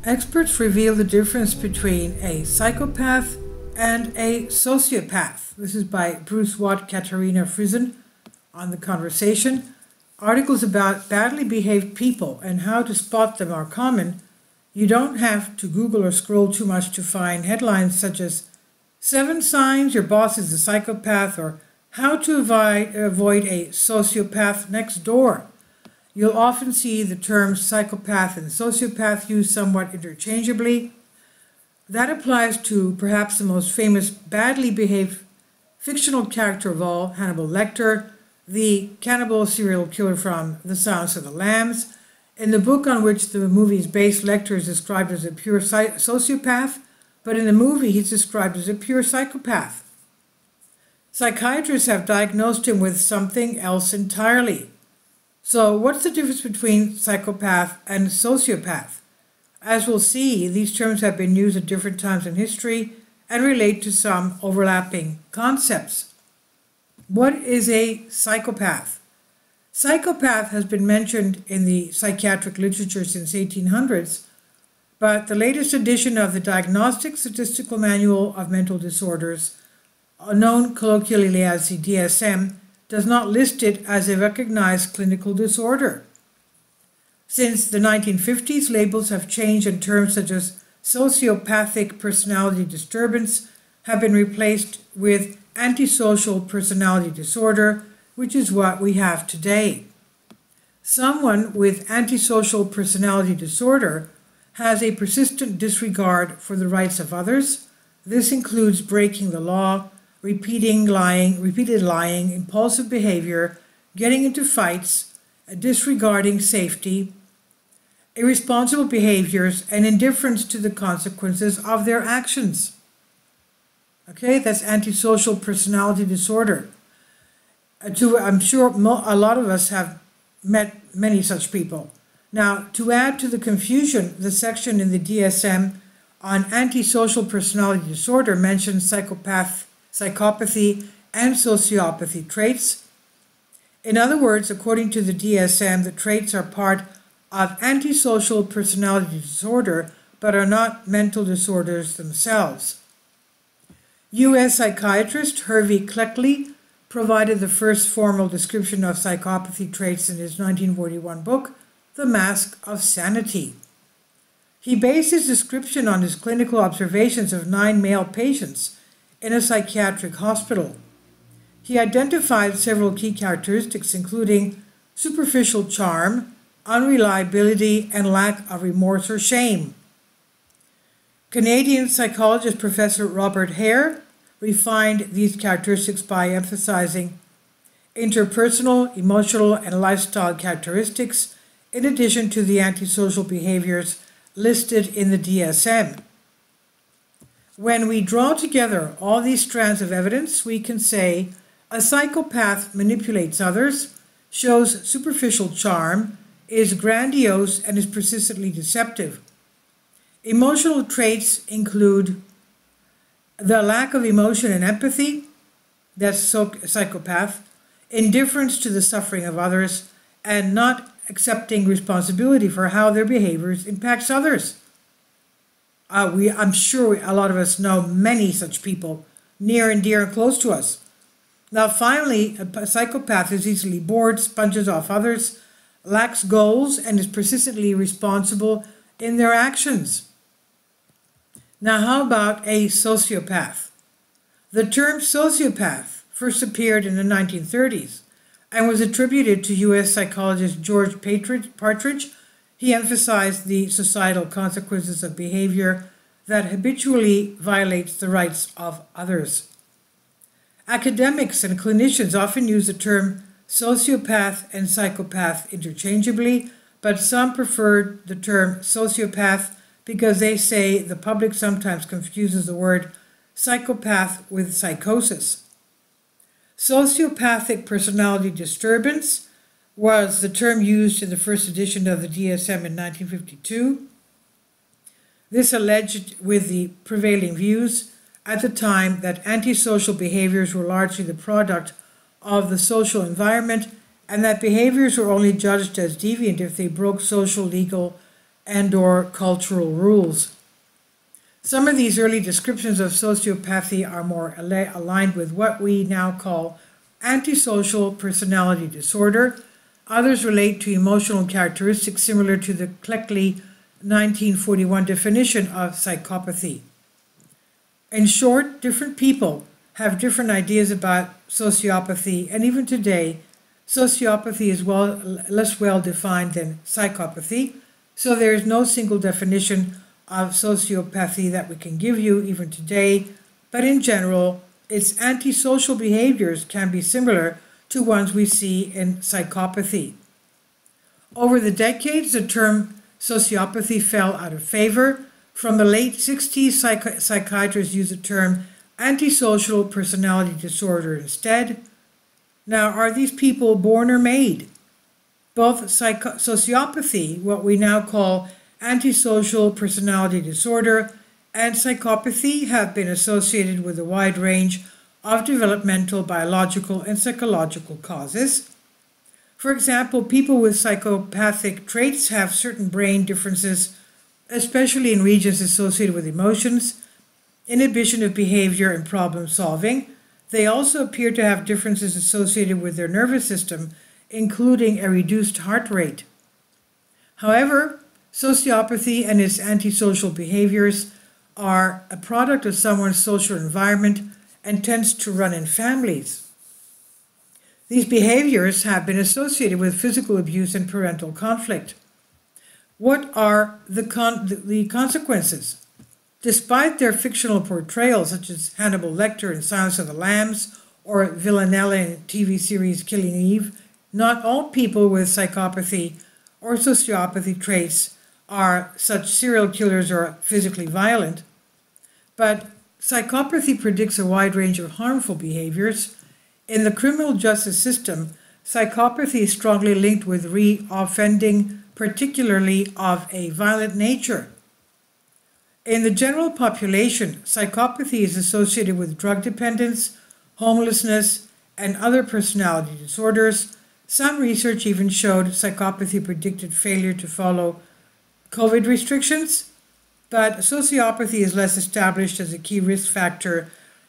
Experts reveal the difference between a psychopath and a sociopath. This is by Bruce Watt, Katarina Friesen on The Conversation. Articles about badly behaved people and how to spot them are common. You don't have to Google or scroll too much to find headlines such as 7 signs your boss is a psychopath or how to avoid a sociopath next door. You'll often see the terms psychopath and sociopath used somewhat interchangeably. That applies to perhaps the most famous badly behaved fictional character of all, Hannibal Lecter, the cannibal serial killer from The Silence of the Lambs. In the book on which the movie is based, Lecter is described as a pure sociopath, but in the movie he's described as a pure psychopath. Psychiatrists have diagnosed him with something else entirely. So what's the difference between psychopath and sociopath? As we'll see, these terms have been used at different times in history and relate to some overlapping concepts. What is a psychopath? Psychopath has been mentioned in the psychiatric literature since 1800s, but the latest edition of the Diagnostic Statistical Manual of Mental Disorders, known colloquially as the DSM, does not list it as a recognized clinical disorder. Since the 1950s, labels have changed and terms such as sociopathic personality disturbance have been replaced with antisocial personality disorder, which is what we have today. Someone with antisocial personality disorder has a persistent disregard for the rights of others. This includes breaking the law, repeated lying, impulsive behavior, getting into fights, disregarding safety, irresponsible behaviors, and indifference to the consequences of their actions. Okay, that's antisocial personality disorder. I'm sure a lot of us have met many such people. Now, to add to the confusion, the section in the DSM on antisocial personality disorder mentions psychopathy, and sociopathy traits. In other words, according to the DSM, the traits are part of antisocial personality disorder, but are not mental disorders themselves. U.S. psychiatrist Hervey Cleckley provided the first formal description of psychopathy traits in his 1941 book, The Mask of Sanity. He based his description on his clinical observations of 9 male patients in a psychiatric hospital. He identified several key characteristics, including superficial charm, unreliability, and lack of remorse or shame. Canadian psychologist Professor Robert Hare refined these characteristics by emphasizing interpersonal, emotional, and lifestyle characteristics, in addition to the antisocial behaviors listed in the DSM. When we draw together all these strands of evidence, we can say a psychopath manipulates others, shows superficial charm, is grandiose, and is persistently deceptive. Emotional traits include the lack of emotion and empathy, that's psychopath, indifference to the suffering of others, and not accepting responsibility for how their behaviors impacts others. I'm sure a lot of us know many such people, near and dear and close to us. Now finally, a psychopath is easily bored, sponges off others, lacks goals, and is persistently irresponsible in their actions. Now how about a sociopath? The term sociopath first appeared in the 1930s and was attributed to U.S. psychologist George Partridge. He emphasized the societal consequences of behavior that habitually violates the rights of others. Academics and clinicians often use the term sociopath and psychopath interchangeably, but some prefer the term sociopath because they say the public sometimes confuses the word psychopath with psychosis. Sociopathic personality disturbance was the term used in the first edition of the DSM in 1952. This alleged with the prevailing views at the time that antisocial behaviors were largely the product of the social environment and that behaviors were only judged as deviant if they broke social, legal, and/or cultural rules. Some of these early descriptions of sociopathy are more aligned with what we now call antisocial personality disorder. Others relate to emotional characteristics similar to the Cleckley 1941 definition of psychopathy. In short, different people have different ideas about sociopathy, and even today, sociopathy is less well defined than psychopathy, so there is no single definition of sociopathy that we can give you even today, but in general, its antisocial behaviors can be similar to ones we see in psychopathy. Over the decades, the term sociopathy fell out of favor. From the late 60s, psychiatrists used the term antisocial personality disorder instead. Now, are these people born or made? Both sociopathy, what we now call antisocial personality disorder, and psychopathy have been associated with a wide range of developmental, biological, and psychological causes. For example, people with psychopathic traits have certain brain differences, especially in regions associated with emotions, inhibition of behavior, and problem solving. They also appear to have differences associated with their nervous system, including a reduced heart rate. However, sociopathy and its antisocial behaviors are a product of someone's social environment and tends to run in families. These behaviors have been associated with physical abuse and parental conflict. What are the consequences? Despite their fictional portrayals, such as Hannibal Lecter in Silence of the Lambs or Villanelle in TV series Killing Eve, not all people with psychopathy or sociopathy traits are such serial killers or physically violent, but psychopathy predicts a wide range of harmful behaviors. In the criminal justice system, psychopathy is strongly linked with re-offending, particularly of a violent nature. In the general population, psychopathy is associated with drug dependence, homelessness, and other personality disorders. Some research even showed psychopathy predicted failure to follow COVID restrictions, but sociopathy is less established as a key risk factor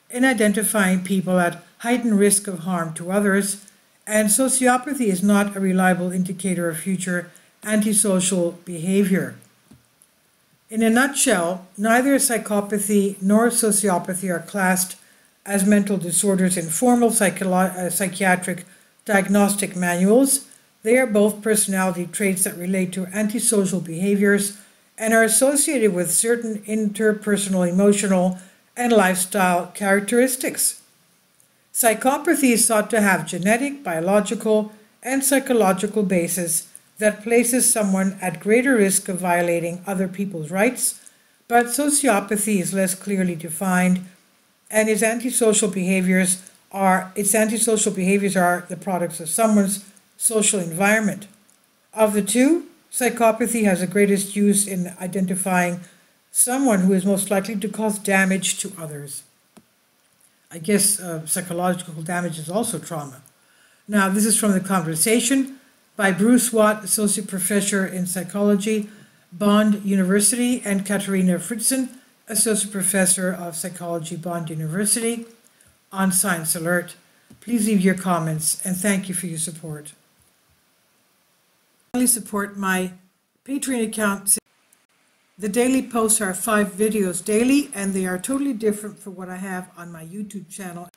in identifying people at heightened risk of harm to others, and sociopathy is not a reliable indicator of future antisocial behavior. In a nutshell, neither psychopathy nor sociopathy are classed as mental disorders in formal psychiatric diagnostic manuals. They are both personality traits that relate to antisocial behaviors and are associated with certain interpersonal, emotional, and lifestyle characteristics. Psychopathy is thought to have genetic, biological, and psychological basis that places someone at greater risk of violating other people's rights, but sociopathy is less clearly defined, and its antisocial behaviors are the products of someone's social environment. Of the two, psychopathy has the greatest use in identifying someone who is most likely to cause damage to others. I guess psychological damage is also trauma. Now, this is from The Conversation by Bruce Watt, Associate Professor in Psychology, Bond University, and Katharina Fritzen, Associate Professor of Psychology, Bond University, on Science Alert. Please leave your comments, and thank you for your support. Finally, support my Patreon account. The daily posts are 5 videos daily, and they are totally different from what I have on my YouTube channel.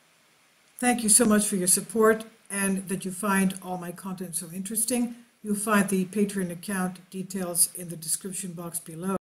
Thank you so much for your support and that you find all my content so interesting. You'll find the Patreon account details in the description box below.